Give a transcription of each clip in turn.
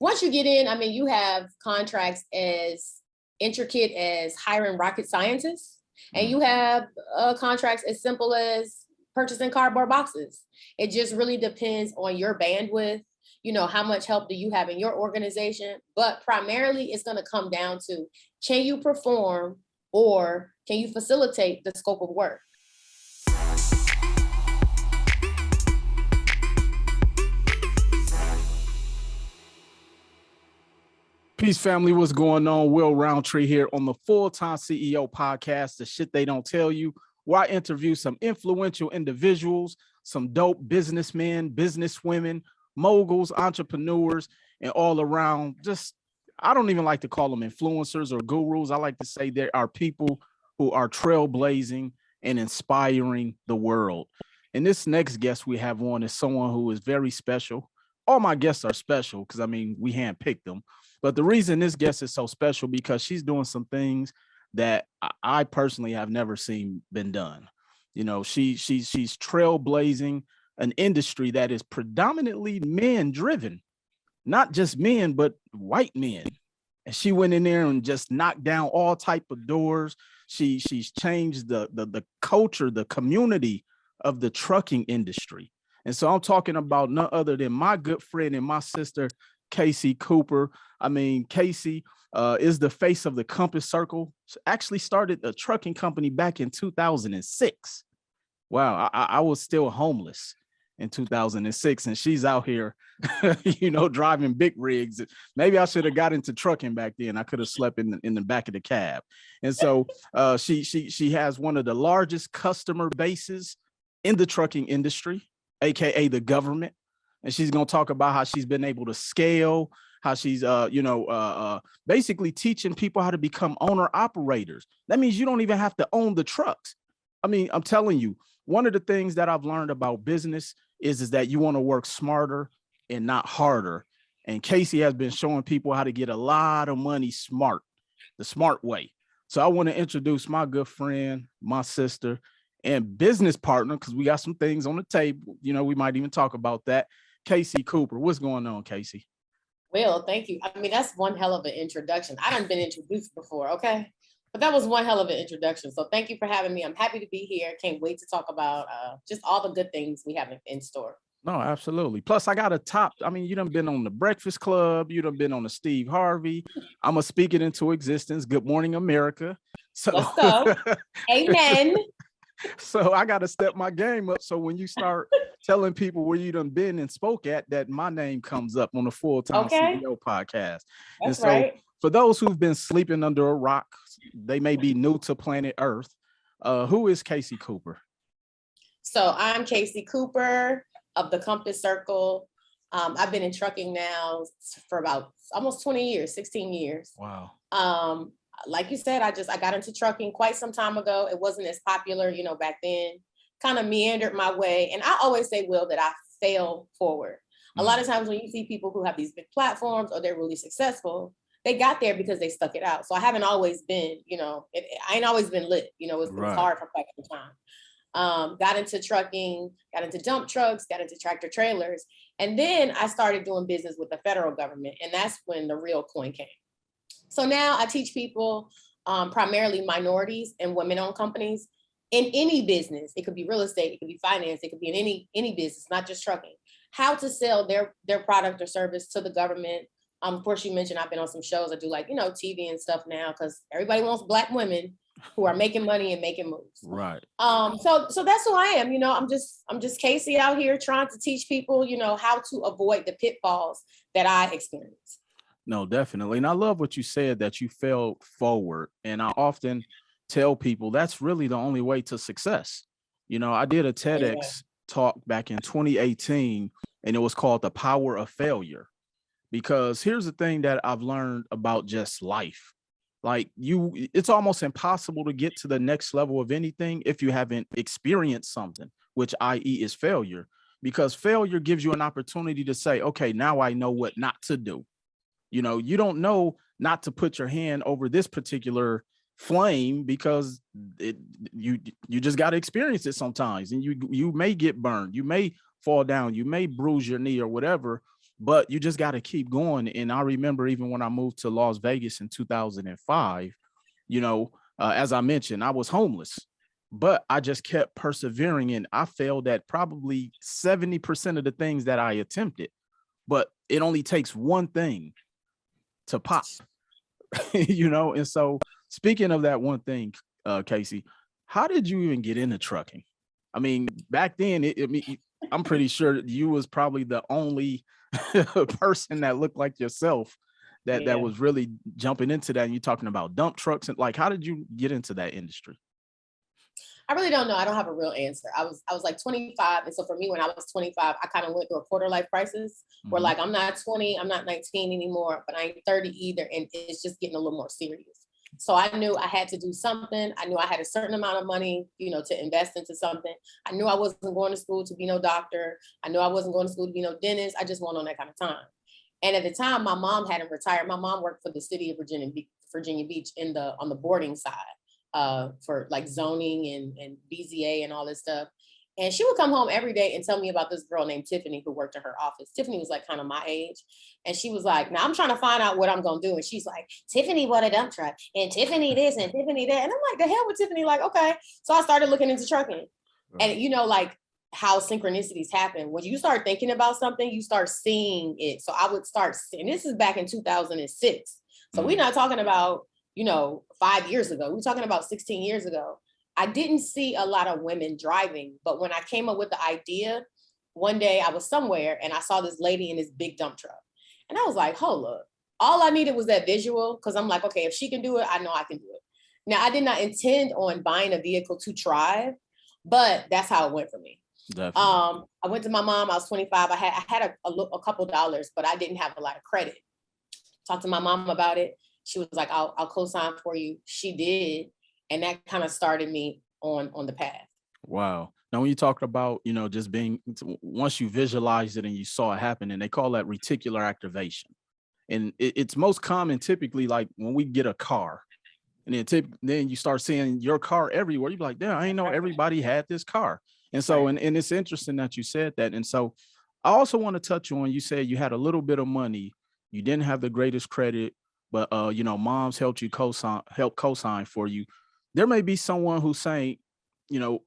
once you get in, I mean, you have contracts as intricate as hiring rocket scientists, and you have contracts as simple as purchasing cardboard boxes. It just really depends on your bandwidth, how much help do you have in your organization? But primarily it's going to come down to, can you perform or can you facilitate the scope of work? Peace, family. What's going on? Will Roundtree here on the Full-Time CEO podcast, The Shit They Don't Tell You, where I interview some influential individuals, some dope businessmen, businesswomen, moguls, entrepreneurs, and all around. I don't even like to call them influencers or gurus. I like to say there are people who are trailblazing and inspiring the world. And this next guest we have on is someone who is very special. All my guests are special because, we handpicked them. But the reason this guest is so special because she's doing some things that I personally have never seen been done. She's trailblazing an industry that is predominantly men driven, not just men, but white men. And she went in there and just knocked down all type of doors. She's changed the culture, the community of the trucking industry. And so I'm talking about none other than my good friend and my sister, Casey Cooper. Casey is the face of the Compass Circle. She actually started a trucking company back in 2006. Wow, I was still homeless in 2006, and she's out here, driving big rigs. Maybe I should have got into trucking back then. I could have slept in the back of the cab. And so she has one of the largest customer bases in the trucking industry, aka the government. And she's going to talk about how she's been able to scale, how she's, basically teaching people how to become owner operators. That means you don't even have to own the trucks. I'm telling you, one of the things that I've learned about business is that you want to work smarter and not harder. And Casey has been showing people how to get a lot of money the smart way. So I want to introduce my good friend, my sister, and business partner, because we got some things on the table. We might even talk about that. Casey Cooper. What's going on, Casey? Well, thank you. That's one hell of an introduction. I done been introduced before, okay? But that was one hell of an introduction. So thank you for having me. I'm happy to be here. Can't wait to talk about just all the good things we have in store. No, absolutely. Plus, I got a top. You done been on the Breakfast Club. You done been on the Steve Harvey. I'm going to speak it into existence. Good Morning, America. So, let's go. Amen. So I got to step my game up. So when you start telling people where you done been and spoke at, that my name comes up on the Full-Time CEO podcast. That's and so right. For those who've been sleeping under a rock, they may be new to planet Earth. Who is Casey Cooper? So I'm Casey Cooper of the Compass Circle. I've been in trucking now for about almost 20 years, 16 years. Wow. Like you said, I got into trucking quite some time ago. It wasn't as popular, back then. Kind of meandered my way. And I always say, Will, that I fail forward. A lot of times when you see people who have these big platforms or they're really successful, they got there because they stuck it out. So I haven't always been, I ain't always been lit. It's been hard for quite some time. Got into trucking, got into dump trucks, got into tractor trailers. And then I started doing business with the federal government. And that's when the real coin came. So now I teach people, primarily minorities and women-owned companies in any business. It could be real estate, it could be finance, it could be in any business, not just trucking, how to sell their product or service to the government. Of course, you mentioned I've been on some shows. I do TV and stuff now because everybody wants Black women who are making money and making moves. Right. So that's who I am. I'm just Casey out here trying to teach people, how to avoid the pitfalls that I experienced. No, definitely. And I love what you said, that you failed forward. And I often tell people that's really the only way to success. I did a TEDx talk back in 2018, and it was called The Power of Failure. Because here's the thing that I've learned about just life. It's almost impossible to get to the next level of anything if you haven't experienced something, which i.e. is failure. Because failure gives you an opportunity to say, okay, now I know what not to do. You don't know not to put your hand over this particular flame because you just got to experience it sometimes. And you may get burned. You may fall down. You may bruise your knee or whatever. but you just got to keep going. And I remember even when I moved to Las Vegas in 2005, as I mentioned, I was homeless, but I just kept persevering, and I failed at probably 70% of the things that I attempted. But it only takes one thing to pop, And so, speaking of that one thing, Casey, how did you even get into trucking? I mean, back then, I'm pretty sure you was probably the only person that looked like yourself that was really jumping into that. And you're talking about dump trucks, and like, how did you get into that industry? I really don't know. I don't have a real answer. I was like 25. And so for me, when I was 25, I kind of went through a quarter life crisis where like, I'm not 20, I'm not 19 anymore, but I ain't 30 either. And it's just getting a little more serious. So I knew I had to do something. I knew I had a certain amount of money, to invest into something. I knew I wasn't going to school to be no doctor. I knew I wasn't going to school to be no dentist. I just wasn't on that kind of time. And at the time, my mom hadn't retired. My mom worked for the city of Virginia Beach on the boarding side for like zoning and BZA and all this stuff. And she would come home every day and tell me about this girl named Tiffany who worked in her office. Tiffany was like kind of my age. And she was like, now I'm trying to find out what I'm going to do. And she's like, Tiffany bought a dump truck and Tiffany this and Tiffany that. And I'm like, the hell with Tiffany? Like, okay. So I started looking into trucking. And like how synchronicities happen. When you start thinking about something, you start seeing it. So I would start, and this is back in 2006. So we're not talking about, 5 years ago. We're talking about 16 years ago. I didn't see a lot of women driving, but when I came up with the idea, one day I was somewhere and I saw this lady in this big dump truck. And I was like, hold up. All I needed was that visual, because I'm like, okay, if she can do it, I know I can do it. Now, I did not intend on buying a vehicle to drive, but that's how it went for me. Definitely. I went to my mom. I was 25. I had a couple dollars, but I didn't have a lot of credit. Talked to my mom about it. She was like, I'll co-sign for you. She did. And that kind of started me on the path. Wow. Now, when you talk about, just being, once you visualized it and you saw it happen, and they call that reticular activation. And it's most common typically like when we get a car, and then you start seeing your car everywhere. You're like, damn, I didn't know everybody had this car. And so, and it's interesting that you said that. And so I also want to touch on, you said you had a little bit of money, you didn't have the greatest credit, but mom's helped you co-sign for you. There may be someone who's saying,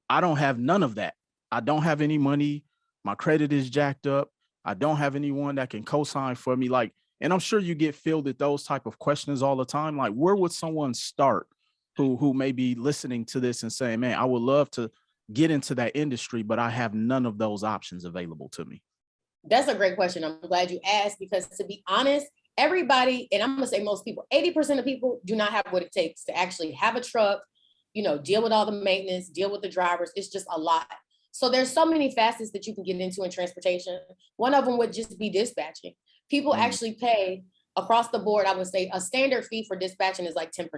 I don't have none of that. I don't have any money. My credit is jacked up. I don't have anyone that can co-sign for me. Like, and I'm sure you get fielded those type of questions all the time. Like, where would someone start who may be listening to this and saying, man, I would love to get into that industry, but I have none of those options available to me? That's a great question. I'm glad you asked, because to be honest, everybody, and I'm going to say most people, 80% of people do not have what it takes to actually have a truck, deal with all the maintenance, deal with the drivers. It's just a lot. So there's so many facets that you can get into in transportation. One of them would just be dispatching. People actually pay across the board. I would say a standard fee for dispatching is like 10%.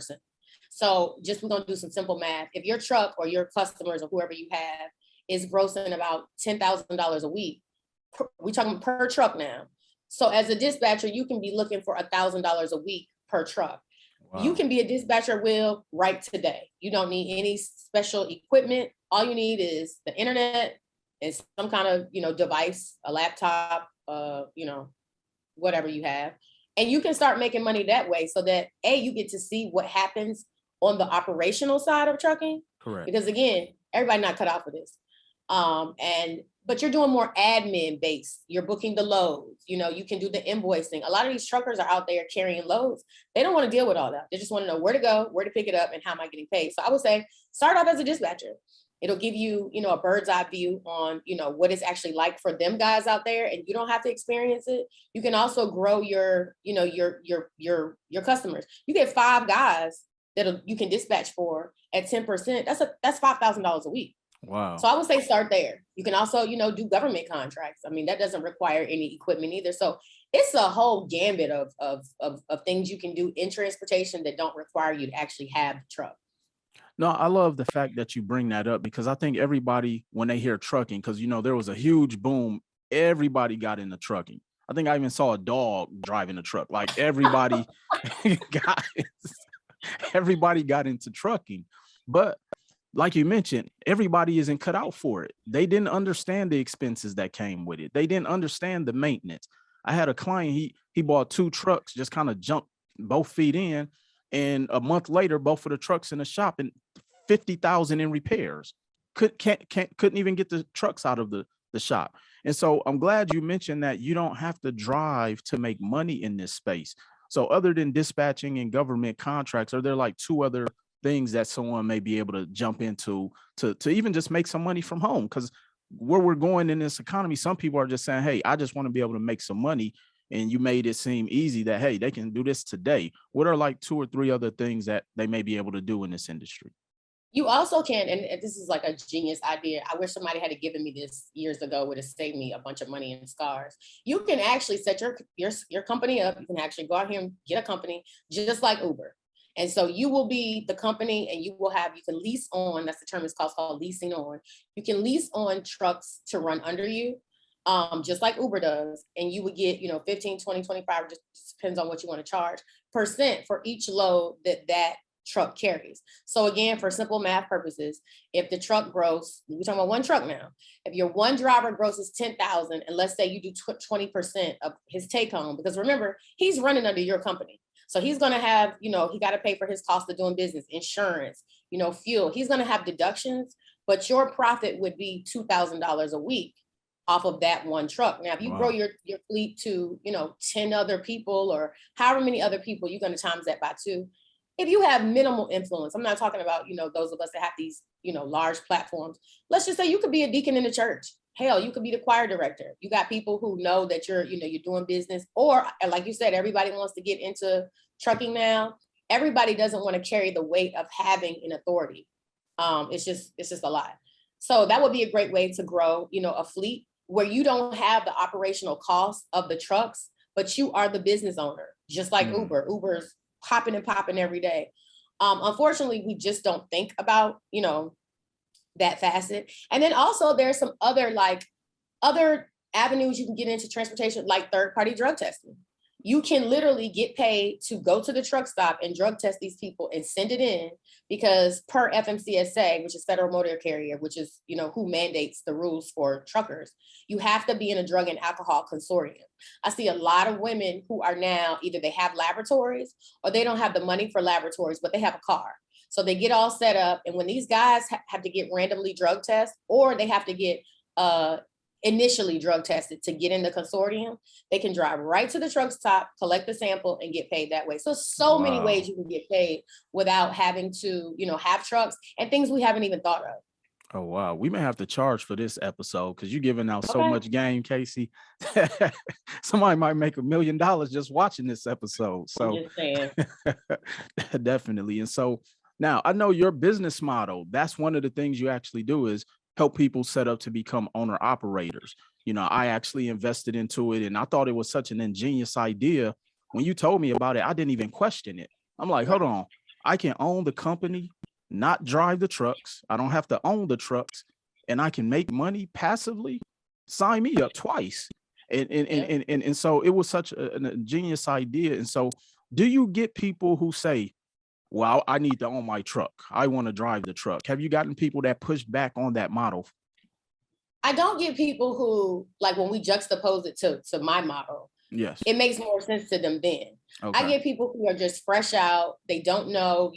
So we're going to do some simple math. If your truck or your customers or whoever you have is grossing about $10,000 a week, we're talking per truck now. So as a dispatcher, you can be looking for $1,000 a week per truck. Wow. You can be a dispatcher will right today. You don't need any special equipment. All you need is the internet and some kind of, device, a laptop, whatever you have. And you can start making money that way, so that you get to see what happens on the operational side of trucking. Correct. Because again, everybody not cut out for this. But you're doing more admin based. You're booking the loads. You can do the invoicing. A lot of these truckers are out there carrying loads. They don't want to deal with all that. They just want to know where to go, where to pick it up, and how am I getting paid. So I would say start off as a dispatcher. It'll give you, a bird's eye view on, what it's actually like for them guys out there, and you don't have to experience it. You can also grow your customers. You get 5 guys that you can dispatch for at 10%. That's $5,000 a week. Wow. So I would say start there. You can also, do government contracts. I mean, that doesn't require any equipment either. So it's a whole gambit of things you can do in transportation that don't require you to actually have the truck. No, I love the fact that you bring that up, because I think everybody, when they hear trucking, because, there was a huge boom, everybody got into trucking. I think I even saw a dog driving a truck. Like everybody everybody got into trucking. But like you mentioned, everybody isn't cut out for it. They didn't understand the expenses that came with it. They didn't understand the maintenance. I had a client, he bought 2 trucks, just kind of jumped both feet in, and a month later, both of the trucks in the shop and 50,000 in repairs. Couldn't even get the trucks out of the shop. And so I'm glad you mentioned that you don't have to drive to make money in this space. So other than dispatching and government contracts, are there like 2 other things that someone may be able to jump into to even just make some money from home? Because where we're going in this economy, some people are just saying, hey, I just want to be able to make some money. And you made it seem easy that, hey, they can do this today. What are like 2 or 3 other things that they may be able to do in this industry? You also can, and this is like a genius idea. I wish somebody had given me this years ago, would have saved me a bunch of money and scars. You can actually set your company up. You can actually go out here and get a company just like Uber. And so you will be the company, and you can lease on, that's the term it's called leasing on. You can lease on trucks to run under you, just like Uber does. And you would get, 15, 20, 25, just depends on what you want to charge, percent for each load that truck carries. So again, for simple math purposes, if the truck gross, we're talking about one truck now, if your one driver grosses 10,000, and let's say you do 20% of his take home, because remember, he's running under your company. So he's going to have, he got to pay for his cost of doing business, insurance, fuel. He's going to have deductions, but your profit would be $2,000 a week off of that one truck. Now, if you grow your fleet to, 10 other people or however many other people, you're going to times that by 2. If you have minimal influence, I'm not talking about, those of us that have these, large platforms. Let's just say you could be a deacon in the church. Hell, you could be the choir director. You got people who know that you're doing business, or like you said, everybody wants to get into trucking now. Everybody doesn't want to carry the weight of having an authority. It's just a lot. So that would be a great way to grow, a fleet where you don't have the operational costs of the trucks, but you are the business owner, just like Uber. Uber's popping and popping every day. Unfortunately, we just don't think about, that facet. And then also there's some other avenues you can get into transportation, like third-party drug testing. You can literally get paid to go to the truck stop and drug test these people and send it in, because per FMCSA, which is Federal Motor Carrier, which is, who mandates the rules for truckers, you have to be in a drug and alcohol consortium. I see a lot of women who are now, either they have laboratories or they don't have the money for laboratories, but they have a car. So they get all set up. And when these guys have to get randomly drug tested, or they have to get initially drug tested to get in the consortium, they can drive right to the truck stop, collect the sample, and get paid that way. So many ways you can get paid without having to, have trucks and things we haven't even thought of. Oh, wow. We may have to charge for this episode because you're giving out so much game, Casey. Somebody might make $1 million just watching this episode. So I'm just saying. Definitely. And so now I know your business model, that's one of the things you actually do is help people set up to become owner operators. I actually invested into it, and I thought it was such an ingenious idea. When you told me about it, I didn't even question it. I'm like, hold on, I can own the company, not drive the trucks. I don't have to own the trucks, and I can make money passively. Sign me up twice. And so it was such an ingenious idea. And so do you get people who say, well, I need to own my truck, I want to drive the truck? Have you gotten people that push back on that model? I don't get people who, like, when we juxtapose it to my model, yes, it makes more sense to them then. Okay. I get people who are just fresh out. They don't know,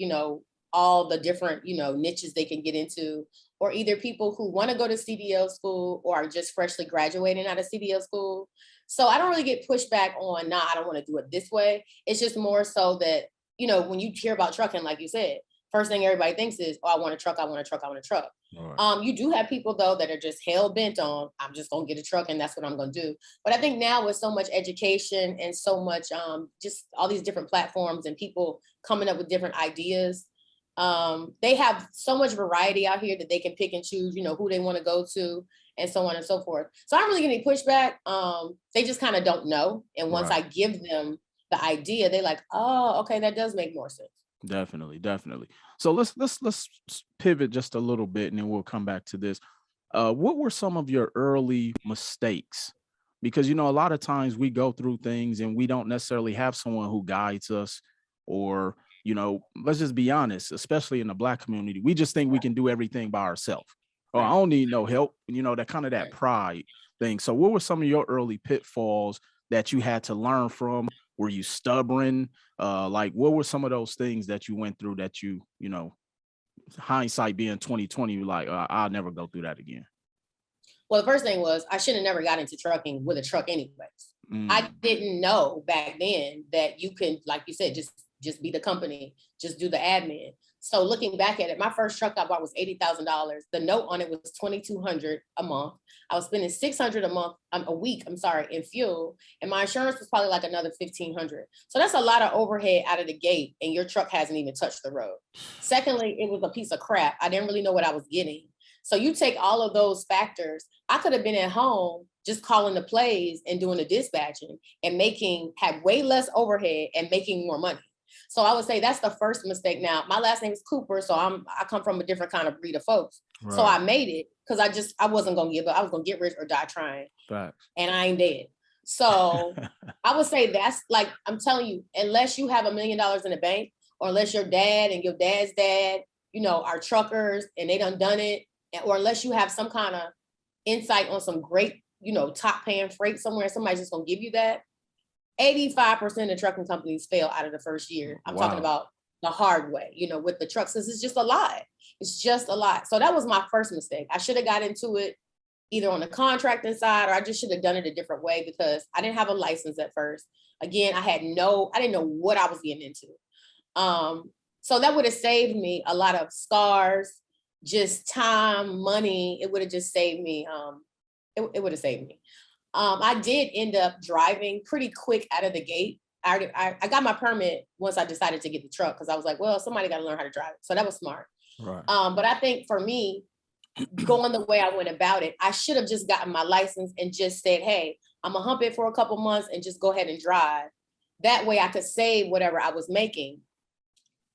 all the different, niches they can get into, or either people who want to go to CDL school or are just freshly graduating out of CDL school. So I don't really get pushback on, I don't want to do it this way. It's just more so that, when you hear about trucking, like you said, first thing everybody thinks is, oh, I want a truck, I want a truck, I want a truck. Right. You do have people, though, that are just hell bent on, I'm just going to get a truck and that's what I'm going to do. But I think now with so much education and so much, just all these different platforms and people coming up with different ideas, they have so much variety out here that they can pick and choose, who they want to go to and so on and so forth. So I don't really get any pushback. They just kind of don't know. And once I give them the idea, they're like, oh, okay, that does make more sense. Definitely. So let's pivot just a little bit, and then we'll come back to this. What were some of your early mistakes? Because, a lot of times we go through things and we don't necessarily have someone who guides us, or, let's just be honest, especially in the Black community, we just think we can do everything by ourselves. Oh, I don't need no help. That kind of that pride thing. So what were some of your early pitfalls that you had to learn from? Were you stubborn? Like, what were some of those things that you went through that you know, hindsight being 2020, you're like, I'll never go through that again? Well, the first thing was I should have never got into trucking with a truck anyways. I didn't know back then that you can, like you said, just be the company, just do the admin. So looking back at it, my first truck I bought was $80,000. The note on it was $2,200 a month. I was spending $600 a week, in fuel, and my insurance was probably like another $1,500. So that's a lot of overhead out of the gate, and your truck hasn't even touched the road. Secondly, it was a piece of crap. I didn't really know what I was getting. So you take all of those factors. I could have been at home just calling the plays and doing the dispatching and had way less overhead and making more money. So I would say that's the first mistake. Now, my last name is Cooper, so I come from a different kind of breed of folks. Right. So I made it because I wasn't going to give up. I was going to get rich or die trying. Facts. And I ain't dead. So I would say that's like, I'm telling you, unless you have $1 million in the bank, or unless your dad and your dad's dad, are truckers and they done it, or unless you have some kind of insight on some great, top paying freight somewhere, somebody's just going to give you that. 85% of trucking companies fail out of the first year. I'm talking about the hard way, with the trucks, because it's just a lot. It's just a lot. So that was my first mistake. I should have got into it either on the contracting side, or I just should have done it a different way, because I didn't have a license at first. Again, I didn't know what I was getting into. So that would have saved me a lot of scars, just time, money. It would have just saved me. It would have saved me. I did end up driving pretty quick out of the gate. I got my permit once I decided to get the truck, because I was like, well, somebody got to learn how to drive it. So that was smart. Right. But I think for me, going the way I went about it, I should have just gotten my license and just said, hey, I'm going to hump it for a couple months and just go ahead and drive. That way I could save whatever I was making.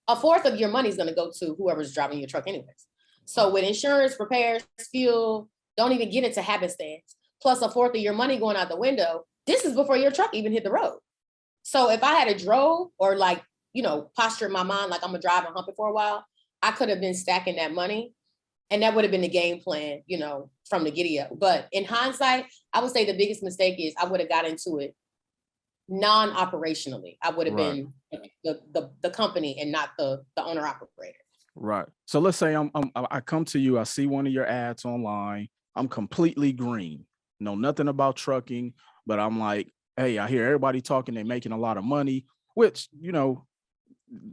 A fourth of your money is going to go to whoever's driving your truck anyways. So with insurance, repairs, fuel, don't even get into happenstance. Plus a fourth of your money going out the window. This is before your truck even hit the road. So if I had a drove or postured my mind like I'm gonna drive and hump it for a while, I could have been stacking that money, and that would have been the game plan, from the giddy up. But in hindsight, I would say the biggest mistake is I would have got into it non-operationally. I would have been the company and not the owner operator. Right. So let's say I come to you, I see one of your ads online, I'm completely green. Know nothing about trucking, but I'm like, hey, I hear everybody talking, they're making a lot of money, which,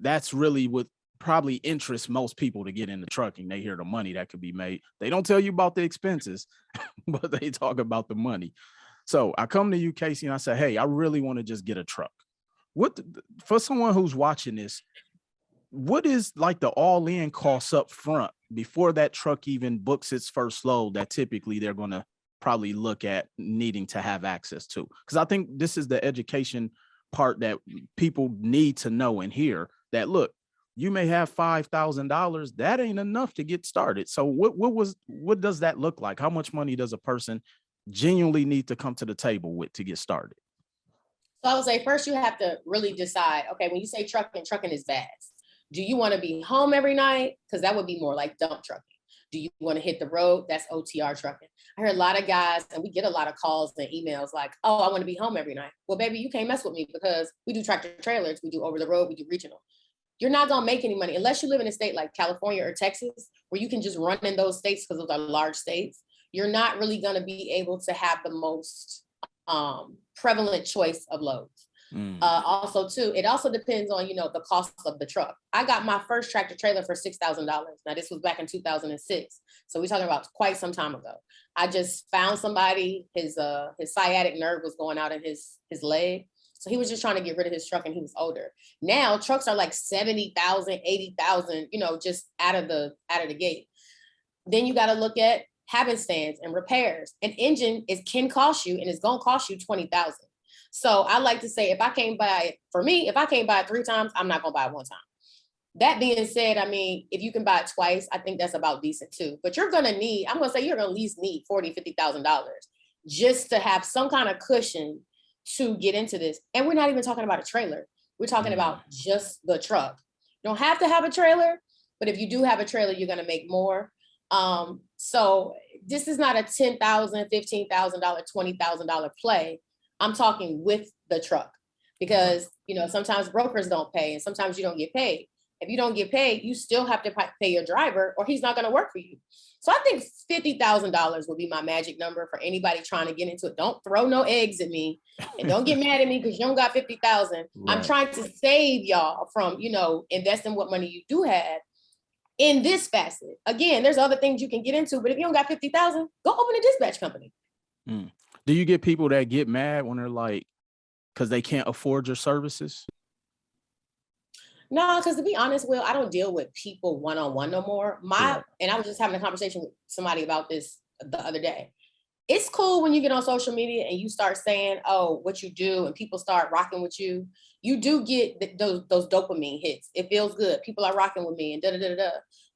that's really what probably interests most people to get into trucking. They hear the money that could be made. They don't tell you about the expenses, but they talk about the money. So I come to you, Casey, and I say, hey, I really want to just get a truck. For someone who's watching this, what is like the all-in costs up front before that truck even books its first load that typically they're going to probably look at needing to have access to? Because I think this is the education part that people need to know and hear, that look, you may have $5,000, that ain't enough to get started. So what does that look like? How much money does a person genuinely need to come to the table with to get started? So I would say first you have to really decide, okay, when you say trucking is vast. Do you want to be home every night? Because that would be more like dump trucking. Do you want to hit the road? That's OTR trucking. I hear a lot of guys, and we get a lot of calls and emails like, oh, I want to be home every night. Well, baby, you can't mess with me, because we do tractor trailers, we do over the road, we do regional. You're not going to make any money unless you live in a state like California or Texas, where you can just run in those states because those are large states. You're not really going to be able to have the most prevalent choice of loads. Also too, it also depends on, the cost of the truck. I got my first tractor trailer for $6,000. Now this was back in 2006. So we're talking about quite some time ago. I just found somebody, his sciatic nerve was going out in his leg. So he was just trying to get rid of his truck, and he was older. Now trucks are like 70,000, 80,000, just out of the gate. Then you got to look at happenstance and repairs. An engine can cost you, and it's going to cost you $20,000. So I like to say, if I can't buy it 3 times, I'm not going to buy it 1 time. That being said, I mean, if you can buy it twice, I think that's about decent too. But you're going to at least need $40,000, $50,000 just to have some kind of cushion to get into this. And we're not even talking about a trailer. We're talking about just the truck. You don't have to have a trailer, but if you do have a trailer, you're going to make more. So this is not a $10,000, $15,000, $20,000 play. I'm talking with the truck because, sometimes brokers don't pay and sometimes you don't get paid. If you don't get paid, you still have to pay your driver or he's not going to work for you. So I think $50,000 would be my magic number for anybody trying to get into it. Don't throw no eggs at me and don't get mad at me because you don't got 50,000. Right. I'm trying to save y'all from, investing what money you do have in this facet. Again, there's other things you can get into, but if you don't got 50,000, go open a dispatch company. Do you get people that get mad when they're like, because they can't afford your services? No, because to be honest, Will, I don't deal with people one-on-one no more. And I was just having a conversation with somebody about this the other day. It's cool when you get on social media and you start saying, oh, what you do, and people start rocking with you. You do get those dopamine hits. It feels good. People are rocking with me and da-da-da-da.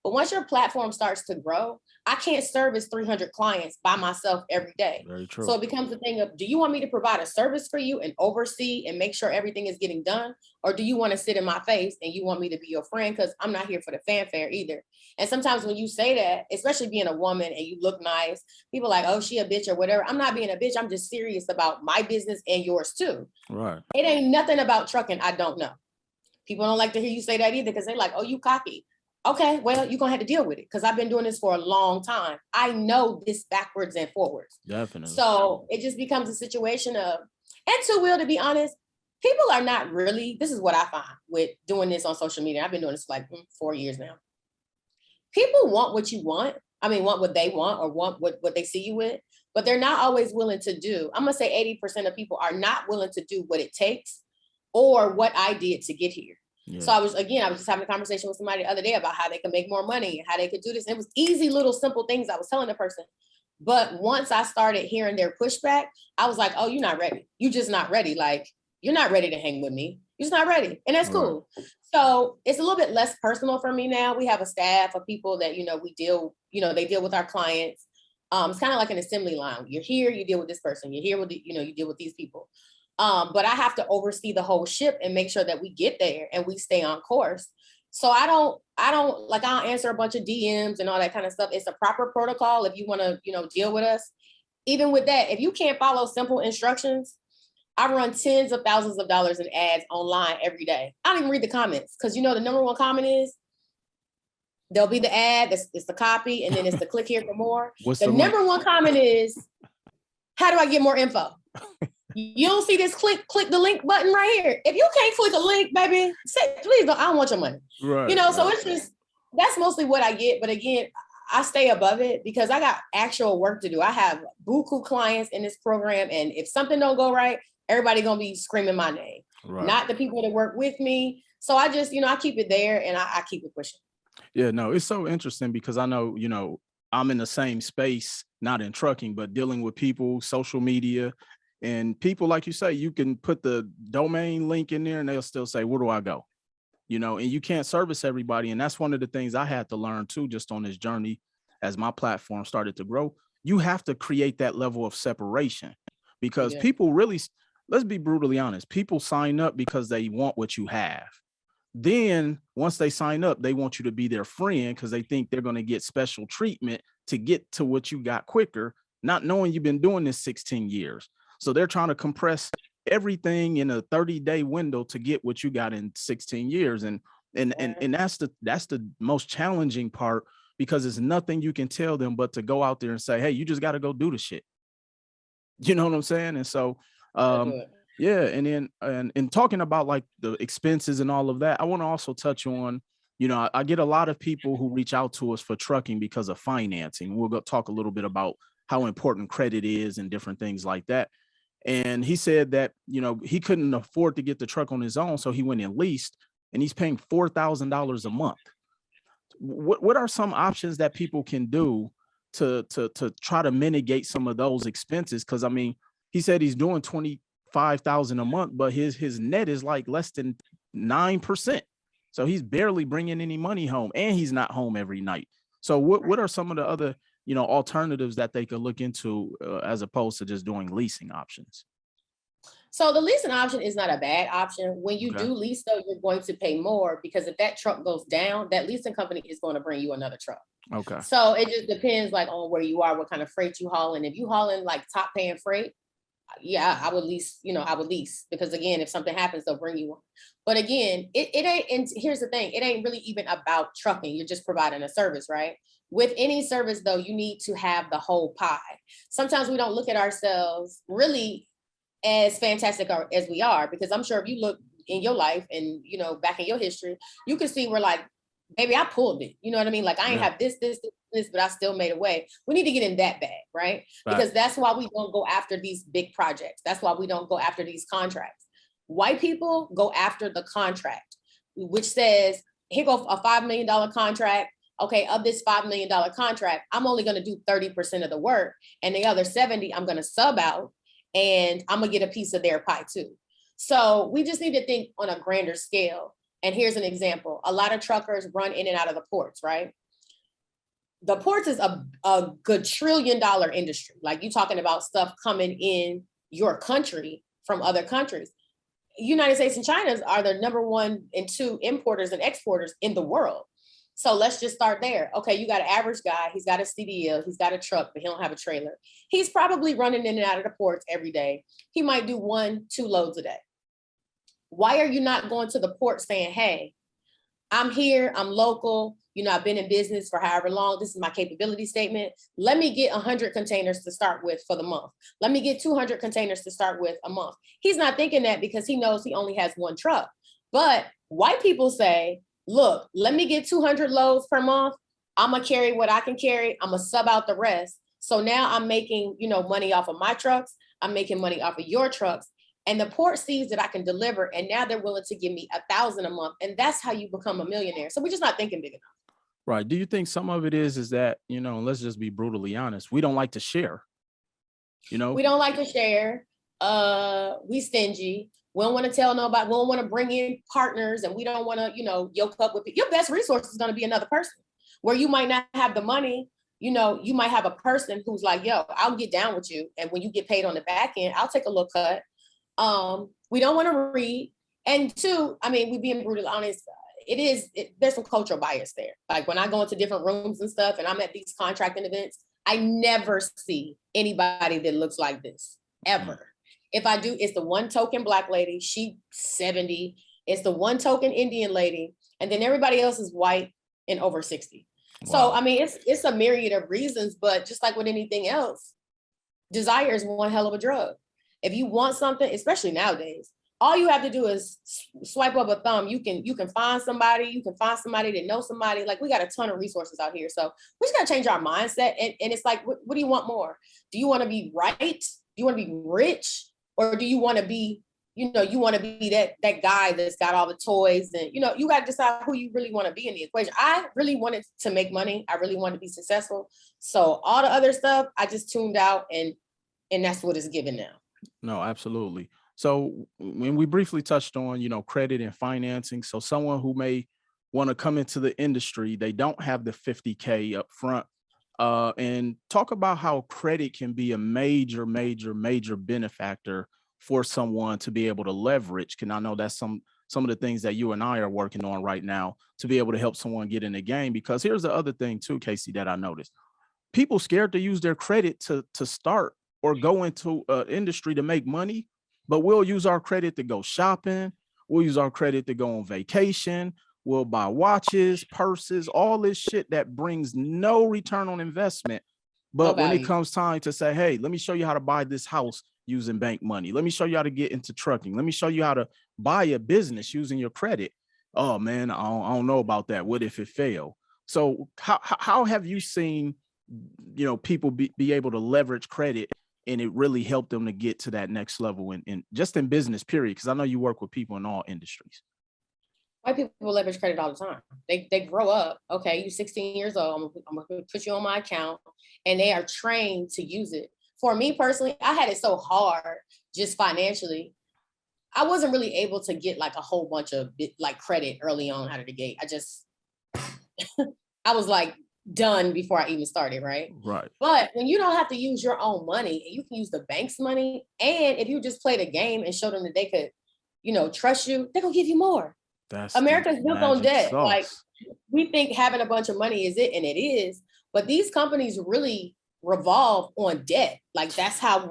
But once your platform starts to grow, I can't service 300 clients by myself every day. Very true. So it becomes a thing of, do you want me to provide a service for you and oversee and make sure everything is getting done? Or do you want to sit in my face and you want me to be your friend? Because I'm not here for the fanfare either. And sometimes when you say that, especially being a woman and you look nice, people are like, oh, she a bitch or whatever. I'm not being a bitch. I'm just serious about my business and yours too. Right. It ain't nothing about trucking I don't know. People don't like to hear you say that either because they're like, oh, you cocky. Okay, well, you're going to have to deal with it because I've been doing this for a long time. I know this backwards and forwards. Definitely. So it just becomes a situation of, and to Will, to be honest, people are not really, this is what I find with doing this on social media. I've been doing this for like 4 years now. People want what you want. I mean, want what they want or want what they see you with, but they're not always willing to do. I'm going to say 80% of people are not willing to do what it takes or what I did to get here. Yeah. So I was just having a conversation with somebody the other day about how they could make more money and how they could do this. And it was easy, little simple things I was telling the person. But once I started hearing their pushback, I was like, oh, you're not ready. You're just not ready. Like, you're not ready to hang with me. You're just not ready. And that's cool. Right. So it's a little bit less personal for me now. We have a staff of people that, we deal, they deal with our clients. It's kind of like an assembly line. You're here, you deal with this person. You're here with, you deal with these people. But I have to oversee the whole ship and make sure that we get there and we stay on course. So I'll answer a bunch of DMs and all that kind of stuff. It's a proper protocol if you want to, deal with us. Even with that, if you can't follow simple instructions, I run tens of thousands of dollars in ads online every day. I don't even read the comments because, the number one comment is, there'll be the ad, it's the copy, and then it's the click here for more. The number one comment is, how do I get more info? You don't see this click the link button right here. If you can't click a link, baby, say, please don't, I don't want your money. Right, so it's just, that's mostly what I get. But again, I stay above it because I got actual work to do. I have buku clients in this program. And if something don't go right, everybody going to be screaming my name, not the people that work with me. So I just, I keep it there and I keep it pushing. Yeah, no, it's so interesting because I know, I'm in the same space, not in trucking, but dealing with people, social media. And people, like you say, you can put the domain link in there and they'll still say, where do I go? And you can't service everybody. And that's one of the things I had to learn too, just on this journey as my platform started to grow. You have to create that level of separation because people really, let's be brutally honest, people sign up because they want what you have. Then once they sign up, they want you to be their friend because they think they're going to get special treatment to get to what you got quicker, not knowing you've been doing this 16 years. So they're trying to compress everything in a 30-day window to get what you got in 16 years. And that's the most challenging part because there's nothing you can tell them but to go out there and say, hey, you just got to go do the shit. You know what I'm saying? And so, yeah. And then, and talking about like the expenses and all of that, I want to also touch on, I get a lot of people who reach out to us for trucking because of financing. We'll go talk a little bit about how important credit is and different things like that. And he said that, he couldn't afford to get the truck on his own. So he went and leased and he's paying $4,000 a month. What are some options that people can do to try to mitigate some of those expenses? Because, I mean, he said he's doing $25,000 a month, but his net is like less than 9%. So he's barely bringing any money home and he's not home every night. So what are some of the other alternatives that they could look into as opposed to just doing leasing options? So the leasing option is not a bad option. When you do lease, though, you're going to pay more because if that truck goes down, that leasing company is going to bring you another truck. Okay. So it just depends like on where you are, what kind of freight you hauling. If you hauling like top paying freight, yeah, I would lease, because again, if something happens, they'll bring you one. But again, it ain't, and here's the thing, it ain't really even about trucking. You're just providing a service, right? With any service though, you need to have the whole pie. Sometimes we don't look at ourselves really as fantastic as we are, because I'm sure if you look in your life and, back in your history, you can see we're like, baby, I pulled it. You know what I mean? Like, I ain't have this, but I still made a way. We need to get in that bag, right? Because that's why we don't go after these big projects. That's why we don't go after these contracts. White people go after the contract, which says, here go a $5 million contract. Okay, of this $5 million contract, I'm only going to do 30% of the work, and the other 70 I'm going to sub out, and I'm gonna get a piece of their pie too. So we just need to think on a grander scale. And here's an example. A lot of truckers run in and out of the ports, right? The ports is a good $1 trillion industry. Like, you talking about stuff coming in your country from other countries. United States and China are the number 1 and 2 importers and exporters in the world. So let's just start there. Okay, you got an average guy. He's got a CDL. He's got a truck, but he don't have a trailer. He's probably running in and out of the ports every day. He might do 1-2 loads a day. Why are you not going to the port saying, hey, I'm here, I'm local, I've been in business for however long. This is my capability statement. Let me get 100 containers to start with for the month. Let me get 200 containers to start with a month. He's not thinking that because he knows he only has 1 truck. But white people say, look, let me get 200 loads per month. I'm going to carry what I can carry. I'm going to sub out the rest. So now I'm making, money off of my trucks. I'm making money off of your trucks. And the port sees that I can deliver, and now they're willing to give me 1,000 a month. And that's how you become a millionaire. So we're just not thinking big enough. Right. Do you think some of it is that, let's just be brutally honest, we don't like to share? We don't like to share. We stingy. We don't want to tell nobody. We don't want to bring in partners, and we don't want to, yoke up with your best resource is going to be another person. Where you might not have the money, you might have a person who's like, yo, I'll get down with you. And when you get paid on the back end, I'll take a little cut. We don't want to read. And 2, I mean, we being brutally honest, there's some cultural bias there. Like, when I go into different rooms and stuff, and I'm at these contracting events, I never see anybody that looks like this, ever. If I do, it's the one token Black lady, she 70. It's the one token Indian lady, and then everybody else is white and over 60. Wow. So, I mean, it's a myriad of reasons, but just like with anything else, desire is one hell of a drug. If you want something, especially nowadays, all you have to do is swipe up a thumb. You can find somebody. You can find somebody that knows somebody. Like, we got a ton of resources out here. So we just got to change our mindset. And it's like, what do you want more? Do you want to be right? Do you want to be rich? Or do you want to be, you want to be that guy that's got all the toys? And, you got to decide who you really want to be in the equation. I really wanted to make money. I really wanted to be successful. So all the other stuff, I just tuned out, and that's what it's given now. No, absolutely. So when we briefly touched on, credit and financing. So someone who may want to come into the industry, they don't have the 50K up front, and talk about how credit can be a major, major, major benefactor for someone to be able to leverage. And I know that's some of the things that you and I are working on right now to be able to help someone get in the game. Because here's the other thing too, Casey, that I noticed. People scared to use their credit to start or go into an industry to make money, but we'll use our credit to go shopping. We'll use our credit to go on vacation. We'll buy watches, purses, all this shit that brings no return on investment. But when it comes time to say, hey, let me show you how to buy this house using bank money. Let me show you how to get into trucking. Let me show you how to buy a business using your credit. Oh man, I don't know about that. What if it failed? So how have you seen, people be able to leverage credit and it really helped them to get to that next level in just in business, period? Because I know you work with people in all industries. White people leverage credit all the time. They grow up. Okay, you're 16 years old. I'm gonna put you on my account, and they are trained to use it. For me personally, I had it so hard just financially. I wasn't really able to get like a whole bunch of like credit early on out of the gate. I was like done before I even started, right? Right. But when you don't have to use your own money, and you can use the bank's money, and if you just play the game and show them that they could, trust you, they're gonna give you more. America's built on debt. Like, we think having a bunch of money is it, and it is. But these companies really revolve on debt. Like that's how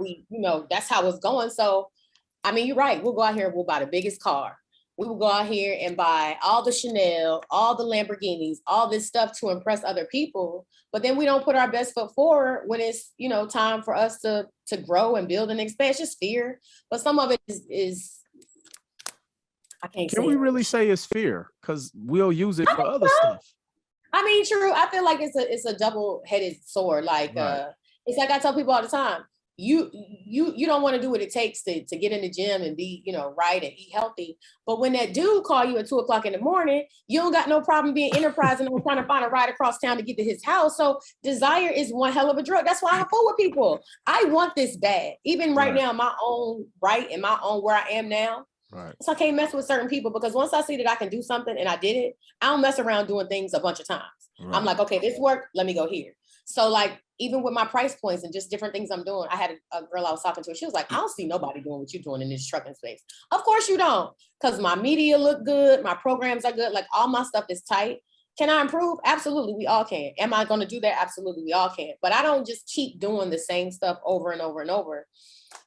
that's how it's going. So, I mean, you're right. We'll go out here and we'll buy the biggest car. We will go out here and buy all the Chanel, all the Lamborghinis, all this stuff to impress other people. But then we don't put our best foot forward when it's, time for us to grow and build and expand. It's just fear. But some of it is I can't say. Can we really say it's fear? Because we'll use it for other stuff. I mean, true. I feel like it's a double-headed sword. Like Right. It's like I tell people all the time. You don't want to do what it takes to get in the gym and be, right and eat healthy. But when that dude call you at 2:00 in the morning, you don't got no problem being enterprising and trying to find a ride across town to get to his house. So desire is one hell of a drug. That's why I fool with people. I want this bad. Even right now, my own right and my own where I am now. Right. So I can't mess with certain people because once I see that I can do something and I did it, I don't mess around doing things a bunch of times. Right. I'm like, okay, this worked. Let me go here. So like, even with my price points and just different things I'm doing, I had a girl I was talking to, she was like, I don't see nobody doing what you're doing in this trucking space. Of course you don't, because my media look good. My programs are good. Like all my stuff is tight. Can I improve? Absolutely. We all can. Am I going to do that? Absolutely. We all can. But I don't just keep doing the same stuff over and over and over.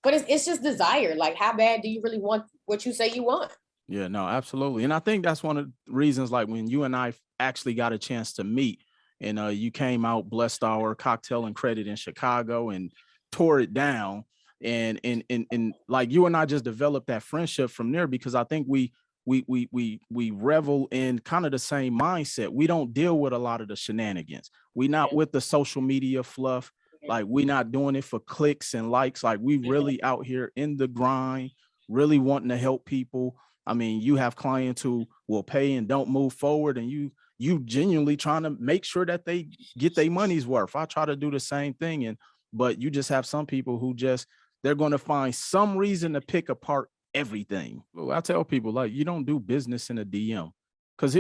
But it's just desire. Like, how bad do you really want what you say you want? Yeah, no, absolutely. And I think that's one of the reasons, like when you and I actually got a chance to meet and you came out, blessed our cocktail and credit in Chicago and tore it down. And like you and I just developed that friendship from there, because I think we revel in kind of the same mindset. We don't deal with a lot of the shenanigans. We not with the social media fluff. Like we not doing it for clicks and likes. Like we really out here in the grind, really wanting to help people. I mean, you have clients who will pay and don't move forward, and you genuinely trying to make sure that they get their money's worth. I try to do the same thing, but you just have some people who they're going to find some reason to pick apart everything. Well, I tell people, like, you don't do business in a DM, because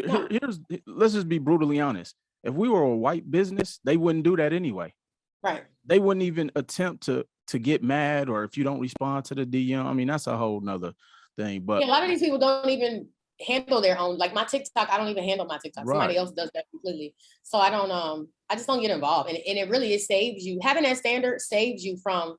let's just be brutally honest. If we were a white business, they wouldn't do that anyway. Right. They wouldn't even attempt to get mad, or if you don't respond to the DM. I mean, that's a whole nother thing. But yeah, a lot of these people don't even handle their own, like my TikTok. I don't even handle my TikTok. Right. Somebody else does that completely. So I don't I just don't get involved. And it saves you. Having that standard saves you from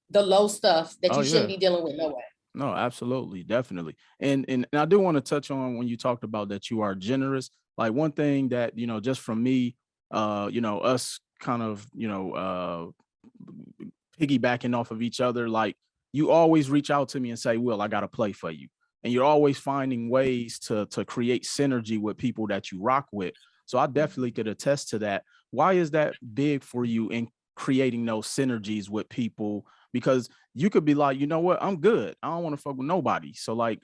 the low stuff that you shouldn't be dealing with. No way. No, absolutely, definitely. And I do want to touch on when you talked about that you are generous. Like one thing that, just from me, us kind of, piggybacking off of each other, like you always reach out to me and say, Will, I got to play for you. And you're always finding ways to create synergy with people that you rock with. So I definitely could attest to that. Why is that big for you in creating those synergies with people? Because you could be like, you know what, I'm good. I don't want to fuck with nobody. So like,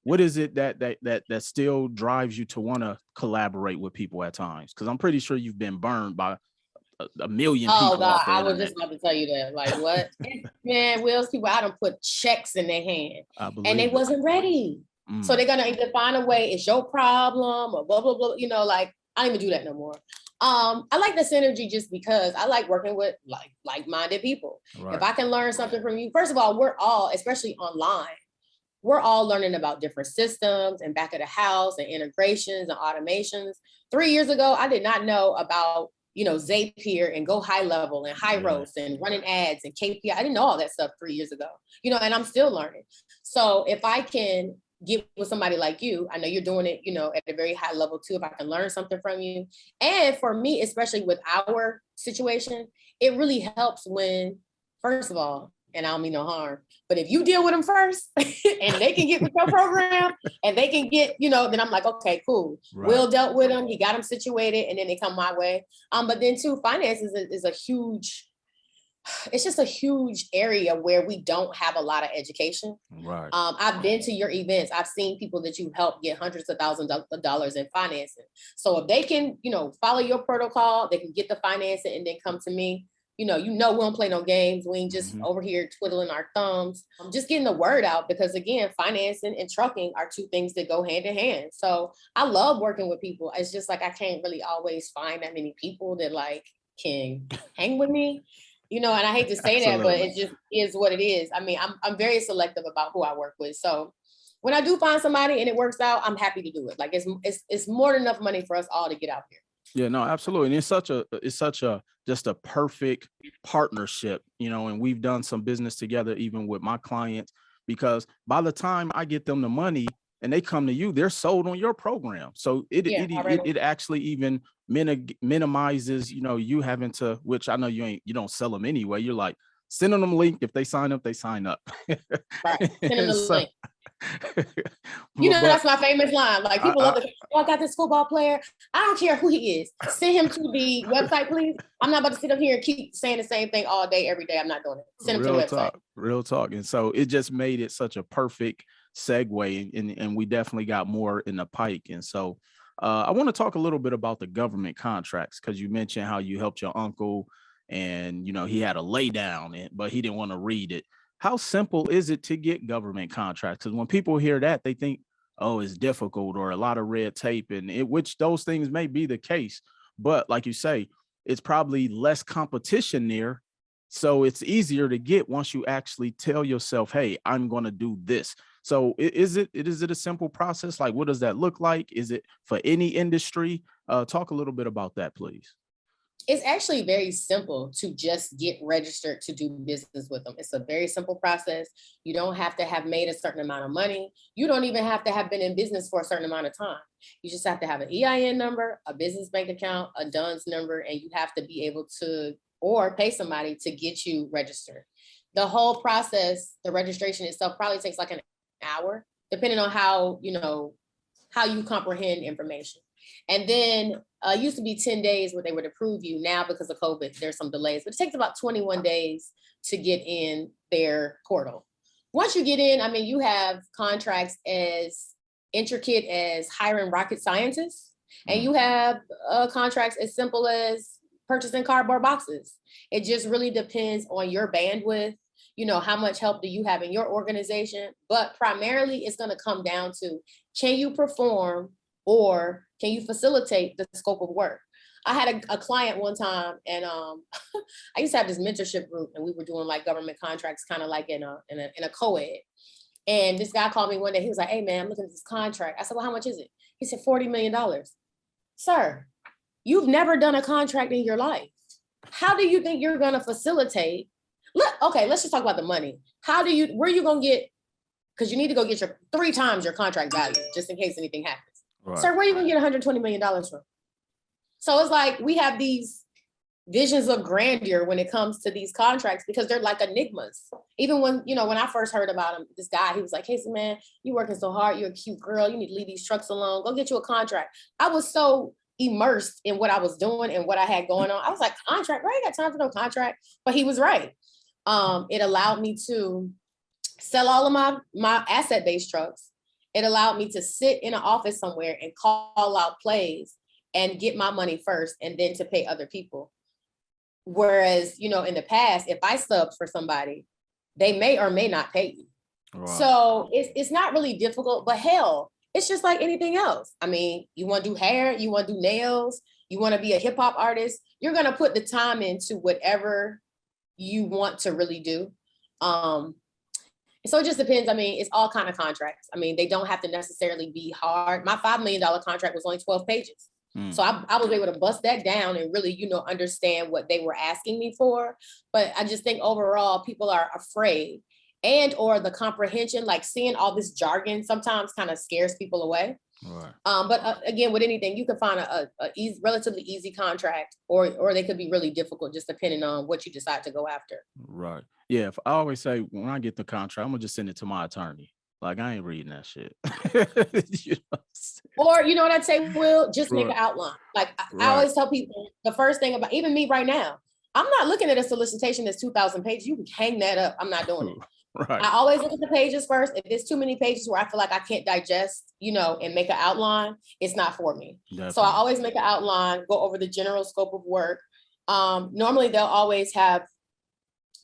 what is it that still drives you to want to collaborate with people at times? Because I'm pretty sure you've been burned by a million people. Oh God, I was just about to tell you that. Like what? Man, Will's people, I done put checks in their hand and they wasn't ready. So they're gonna either find a way, it's your problem or blah, blah, blah. Like I don't even do that no more. I like the synergy just because I like working with like-minded people. Right. If I can learn something from you, first of all, we're all, especially online, we're all learning about different systems and back of the house and integrations and automations. 3 years ago, I did not know about, Zapier and Go High Level and High Roast and running ads and KPI. I didn't know all that stuff 3 years ago, and I'm still learning. So if I can get with somebody like you, I know you're doing it, at a very high level too, if I can learn something from you. And for me, especially with our situation, it really helps when, first of all, and I don't mean no harm, but if you deal with them first and they can get with your program and they can get, then I'm like, okay, cool. Right. Will dealt with them. He got them situated and then they come my way. But then too, finances is a huge, it's just a huge area where we don't have a lot of education. Right. I've been to your events. I've seen people that you help get hundreds of thousands of dollars in financing. So if they can, follow your protocol, they can get the financing and then come to me. We don't play no games. We ain't just over here twiddling our thumbs. Just getting the word out, because again, financing and trucking are two things that go hand in hand. So I love working with people. It's just like I can't really always find that many people that like can hang with me. And I hate to say that, but it just is what it is. I mean, I'm very selective about who I work with. So when I do find somebody and it works out, I'm happy to do it. Like it's more than enough money for us all to get out here. Yeah, no, absolutely. And it's such a just a perfect partnership, and we've done some business together even with my clients, because by the time I get them the money and they come to you, they're sold on your program. So it Yeah, it it, already. it actually even minimizes, you having to, which I know you don't sell them anyway. You're like sending them a link. If they sign up, they sign up. Right. Send them the So, link. You know, but that's my famous line. Like I, people love I to, oh, I got this football player. I don't care who he is. Send him to the website, please. I'm not about to sit up here and keep saying the same thing all day, every day. I'm not doing it. Send him to the Real website. talk, real talk. And so it just made it such a perfect segue. And we definitely got more in the pike. And so I want to talk a little bit about the government contracts, because you mentioned how you helped your uncle and, he had a lay down, but he didn't want to read it. How simple is it to get government contracts? Because when people hear that, they think, oh, it's difficult or a lot of red tape, and which those things may be the case. But like you say, it's probably less competition there, so it's easier to get once you actually tell yourself, hey, I'm going to do this. So is it a simple process? Like, what does that look like? Is it for any industry? Talk a little bit about that, please. It's actually very simple to just get registered to do business with them. It's a very simple process. You don't have to have made a certain amount of money. You don't even have to have been in business for a certain amount of time. You just have to have an EIN number, a business bank account, a DUNS number, and you have to be able to or pay somebody to get you registered. The whole process, the registration itself probably takes like an hour, depending on how you comprehend information. And then it used to be 10 days where they would approve you. Now, because of COVID, there's some delays, but it takes about 21 days to get in their portal. Once you get in, I mean, you have contracts as intricate as hiring rocket scientists, and you have contracts as simple as purchasing cardboard boxes. It just really depends on your bandwidth. How much help do you have in your organization? But primarily, it's going to come down to, can you perform or can you facilitate the scope of work? I had a client one time, and I used to have this mentorship group, and we were doing like government contracts, kind of like in a co-ed. And this guy called me one day. He was like, "Hey man, I'm looking at this contract." I said, "Well, how much is it?" He said, $40 million. Sir, you've never done a contract in your life. How do you think you're going to facilitate? Okay, let's just talk about the money. Where are you going to get? Because you need to go get your 3 times your contract value, just in case anything happens. Right. Sir, where are you going to get $120 million from? So it's like we have these visions of grandeur when it comes to these contracts, because they're like enigmas. Even when I first heard about him, this guy, he was like, "Hey, man, you working so hard. You're a cute girl. You need to leave these trucks alone. Go get you a contract." I was so immersed in what I was doing and what I had going on. I was like, contract? I ain't got time for no contract. But he was right. It allowed me to sell all of my asset-based trucks. It allowed me to sit in an office somewhere and call out plays and get my money first, and then to pay other people. Whereas, in the past, if I subbed for somebody, they may or may not pay you. Wow. So it's not really difficult, but hell, it's just like anything else. I mean, you want to do hair, you want to do nails, you want to be a hip hop artist, you're going to put the time into whatever you want to really do. So it just depends. I mean, it's all kind of contracts. I mean, they don't have to necessarily be hard. My $5 million contract was only 12 pages. So I was able to bust that down and really, understand what they were asking me for. But I just think overall people are afraid, and or the comprehension, like seeing all this jargon sometimes kind of scares people away. Right. But again, with anything, you can find a relatively easy contract, or they could be really difficult, just depending on what you decide to go after. Right. Yeah. If I always say, when I get the contract, I'm gonna just send it to my attorney. Like, I ain't reading that shit. Or, what I'd say, Will, just make an outline. Like, I always tell people, the first thing about, even me right now, I'm not looking at a solicitation that's 2,000 pages. You can hang that up. I'm not doing it. Right. I always look at the pages first. If there's too many pages where I feel like I can't digest, and make an outline, it's not for me. Definitely. So I always make an outline, go over the general scope of work. Normally they'll always have,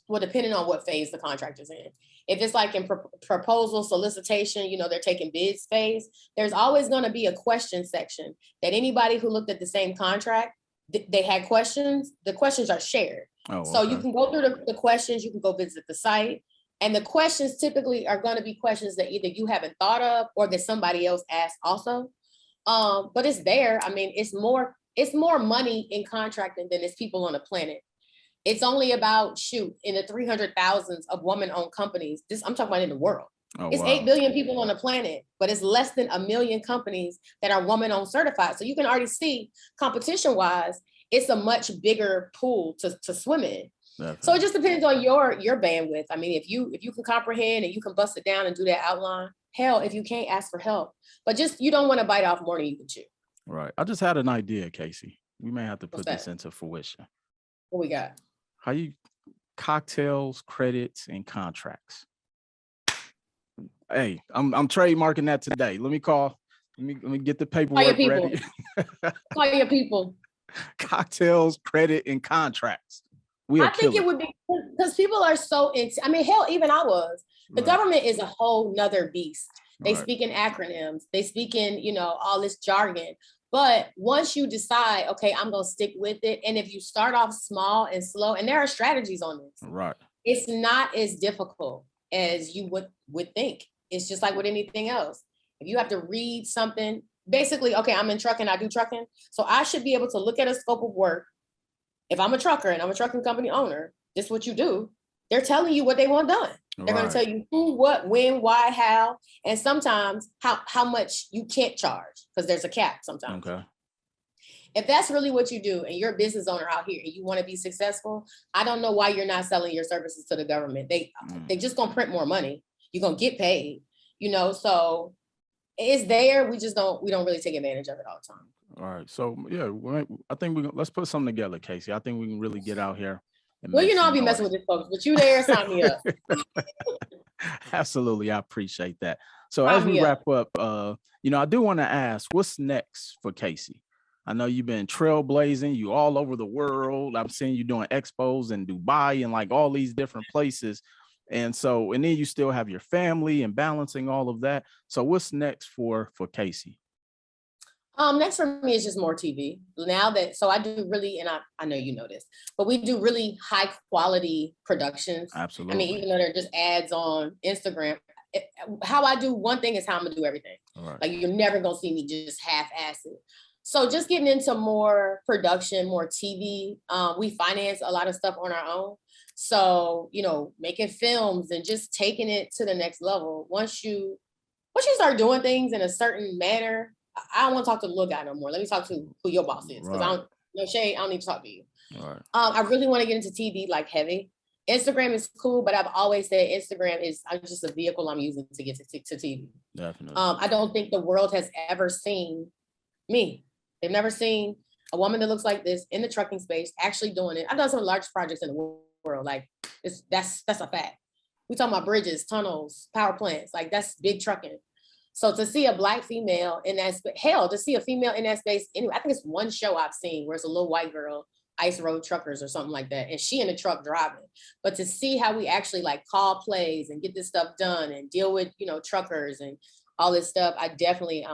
well, depending on what phase the contract is in. If it's like in proposal solicitation, they're taking bids phase, there's always going to be a question section that anybody who looked at the same contract, they had questions. The questions are shared. So you can go through the questions, you can go visit the site. And the questions typically are going to be questions that either you haven't thought of or that somebody else asked also. But it's there. I mean, it's more it's more money in contracting than it's people on the planet. It's only about in the 300,000s of woman-owned companies. I'm talking about in the world. Oh, it's wow. 8 billion people on the planet, but it's less than 1 million companies that are woman-owned certified. So you can already see competition-wise, it's a much bigger pool to swim in. Definitely. So it just depends on your bandwidth. I mean, if you can comprehend and you can bust it down and do that outline, hell, if you can't, ask for help. But just, you don't want to bite off more than you can chew. Right. I just had an idea, Casey. We may have to put this into fruition. What we got? How you cocktails, credits, and contracts. Hey, I'm trademarking that today. Let me get the paperwork ready. Call your people. Cocktails, credit, and contracts. I think it would be, because people are so into, I mean, hell, even I was. The government is a whole nother beast. They speak in acronyms. They speak in, all this jargon. But once you decide, okay, I'm going to stick with it. And if you start off small and slow, and there are strategies on this. Right. It's not as difficult as you would think. It's just like with anything else. If you have to read something, basically, okay, I'm in trucking, I do trucking. So I should be able to look at a scope of work. If I'm a trucker and I'm a trucking company owner, this is what you do. They're telling you what they want done. They're going to tell you who, what, when, why, how, and sometimes how much you can't charge, because there's a cap sometimes. Okay. If that's really what you do and you're a business owner out here and you want to be successful, I don't know why you're not selling your services to the government. They just going to print more money. You're going to get paid, so it's there. We don't really take advantage of it all the time. All right. So yeah, I think let's put something together, Casey. I think we can really get out here. Well, I'll be messing with this folks, but you there, sign me up. Absolutely. I appreciate that. So as we wrap up, I do want to ask, what's next for Casey? I know you've been trailblazing, you all over the world. I'm seeing you doing expos in Dubai and like all these different places. And then you still have your family and balancing all of that. So what's next for Casey? Next for me is just more TV. So I do really, and I know you know this, but we do really high quality productions. Absolutely. I mean, even though they're just ads on Instagram, how I do one thing is how I'm gonna do everything. Right. Like you're never gonna see me just half-assed. So just getting into more production, more TV. We finance a lot of stuff on our own. So, making films and just taking it to the next level. Once you start doing things in a certain manner, I don't want to talk to the little guy no more. Let me talk to who your boss is. Because no shade, I don't need to talk to you. Right. I really want to get into TV like heavy. Instagram is cool, but I've always said Instagram is just a vehicle I'm using to get to TV. Definitely. I don't think the world has ever seen me. They've never seen a woman that looks like this in the trucking space actually doing it. I've done some of the largest projects in the world. Like that's a fact. We talking about bridges, tunnels, power plants. Like that's big trucking. So to see a Black female in that space, to see a female in that space, anyway, I think it's one show I've seen where it's a little white girl, Ice Road Truckers or something like that, and she in the truck driving. But to see how we actually like call plays and get this stuff done and deal with, truckers and all this stuff, I definitely,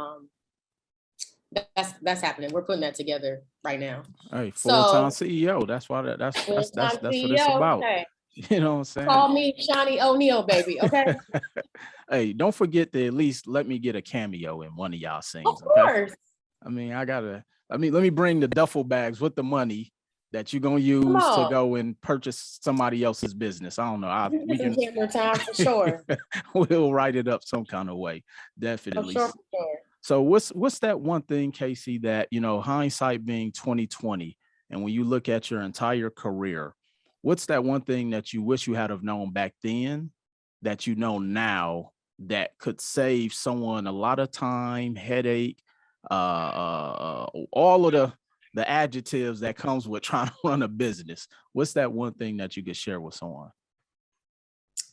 that's happening. We're putting that together right now. Hey, full-time CEO. That's what it's about. Okay. You know what I'm saying? Call me Shawnee O'Neal, baby. Okay. Hey, don't forget to at least let me get a cameo in one of y'all scenes. Of course. Okay? I mean, let me bring the duffel bags with the money that you're gonna use to go and purchase somebody else's business. I don't know. We can camera time for sure. We'll write it up some kind of way. Definitely. For sure. So what's that one thing, Casey, that hindsight being 2020, and when you look at your entire career, what's that one thing that you wish you had have known back then that you know now that could save someone a lot of time, headache, all of the adjectives that comes with trying to run a business? What's that one thing that you could share with someone?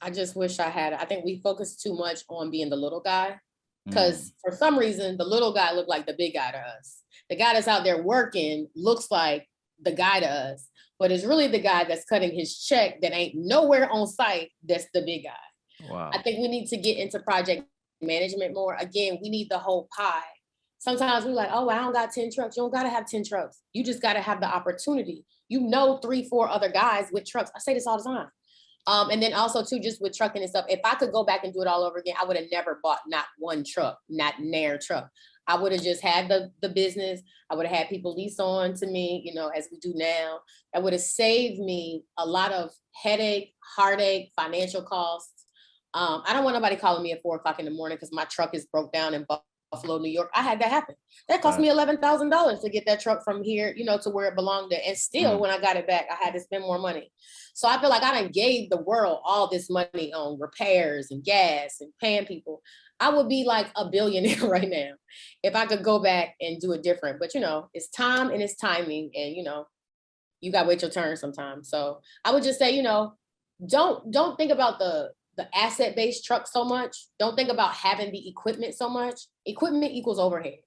I just wish I think we focus too much on being the little guy, because for some reason, the little guy looked like the big guy to us. The guy that's out there working looks like the guy to us, but it's really the guy that's cutting his check that ain't nowhere on site that's the big guy. Wow. I think we need to get into project management more. Again, we need the whole pie. Sometimes we're like, oh, I don't got 10 trucks. You don't got to have 10 trucks. You just got to have the opportunity. 3-4 other guys with trucks. I say this all the time. And then also too, just with trucking and stuff, if I could go back and do it all over again, I would have never bought not one truck, not near truck. I would have just had the business. I would have had people lease on to me, you know, as we do now. That would have saved me a lot of headache, heartache, financial costs. I don't want nobody calling me at 4 o'clock in the morning because my truck is broke down in Buffalo, New York. I had that happen. That cost me $11,000 to get that truck from here, you know, to where it belonged to. And still, when I got it back, I had to spend more money. So I feel like I done gave the world all this money on repairs and gas and paying people. I would be like a billionaire right now if I could go back and do it different. But, you know, it's time and it's timing. And, you know, you got to wait your turn sometimes. So I would just say, you know, don't think about the asset-based truck so much. Don't think about having the equipment so much. Equipment equals overhead.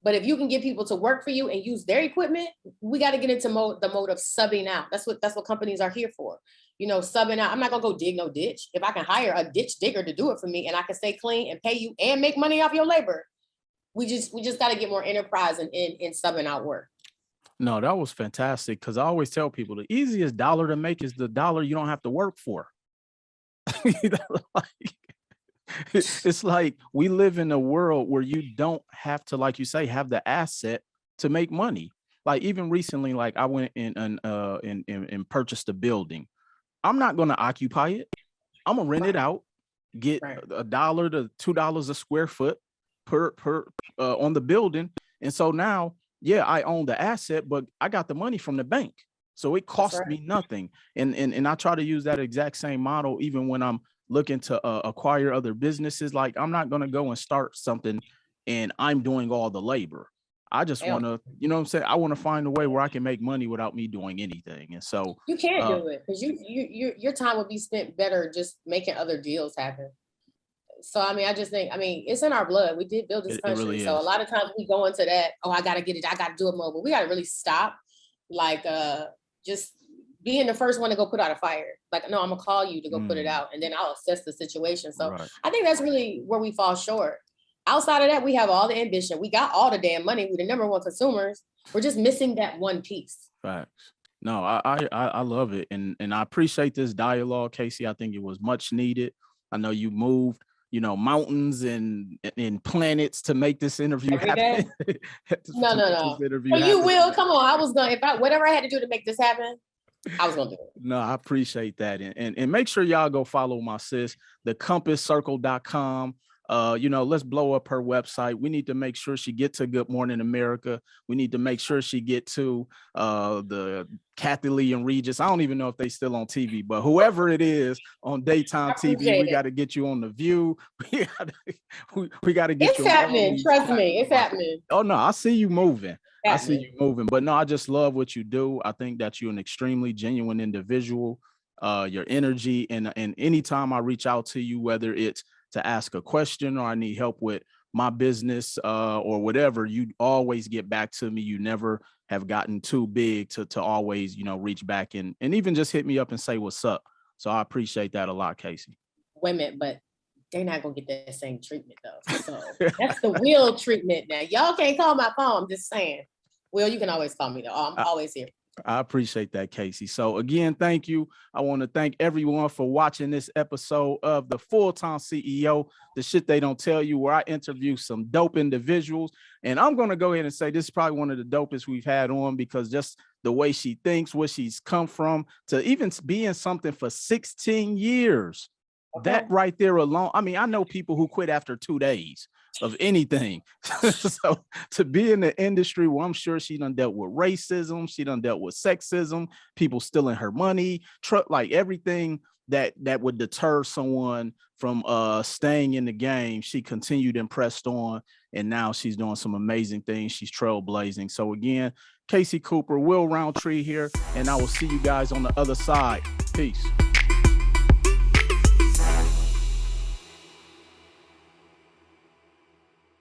But if you can get people to work for you and use their equipment, we got to get into the mode of subbing out. That's what companies are here for. You know, subbing out. I'm not gonna go dig no ditch. If I can hire a ditch digger to do it for me and I can stay clean and pay you and make money off your labor, we just got to get more enterprise in subbing out work. No, that was fantastic, because I always tell people the easiest dollar to make is the dollar you don't have to work for. It's like we live in a world where you don't have to, like you say, have the asset to make money. Like even recently, like I went in and purchased a building. I'm not going to occupy it. I'm gonna rent it out, get $1 to $2 a square foot per on the building. And so now, yeah, I own the asset, but I got the money from the bank. So it cost me nothing. And I try to use that exact same model even when I'm looking to acquire other businesses. Like I'm not going to go and start something and I'm doing all the labor. I just want to, you know what I'm saying? I want to find a way where I can make money without me doing anything. And so you can't do it because your time would be spent better just making other deals happen. So, I mean, I just think, it's in our blood. We did build this country. Really so a lot of times we go into that, oh, I got to get it. I got to do it more. But we got to really stop, like, just being the first one to go put out a fire. Like, no, I'm going to call you to go put it out. And then I'll assess the situation. So I think that's really where we fall short. Outside of that, we have all the ambition. We got all the damn money. We're the number one consumers. We're just missing that one piece. Facts. No, I love it. And I appreciate this dialogue, Casey. I think it was much needed. I know you moved, you know, mountains and planets to make this interview happen. No. Well, you will. Come on. I was going to, whatever I had to do to make this happen, I was going to do it. No, I appreciate that. And make sure y'all go follow my sis, thecompasscircle.com. You know, let's blow up her website. We need to make sure she get to Good Morning America. We need to make sure she get to the Kathy Lee and Regis. I don't even know if they still on TV, but whoever it is on daytime TV, we got to get you on The View. We got to get you. It's happening. Trust me, it's happening. Oh no, I see you moving. I see you moving. But no, I just love what you do. I think that you're an extremely genuine individual. Your energy and anytime I reach out to you, whether it's to ask a question or I need help with my business or whatever, you always get back to me. You never have gotten too big to always, you know, reach back and even just hit me up and say what's up. So I appreciate that a lot, Casey. Wait a minute, but they're not gonna get that same treatment though. So that's the Will treatment now. Y'all can't call my phone. I'm just saying. Will, you can always call me though. I'm always here. I appreciate that, Casey. So again, thank you. I want to thank everyone for watching this episode of the Full-Time CEO, the shit they don't tell you, where I interview some dope individuals. And I'm going to go ahead and say this is probably one of the dopest we've had on, because just the way she thinks, where she's come from, to even be in something for 16 years. Okay. That right there alone. I mean, I know people who quit after 2 days of anything. So to be in the industry where I'm sure she done dealt with racism, she done dealt with sexism, people stealing her money, like everything that would deter someone from staying in the game, she continued and pressed on, and now she's doing some amazing things. She's trailblazing. So again, Casey Cooper, Will Roundtree here, and I will see you guys on the other side. Peace.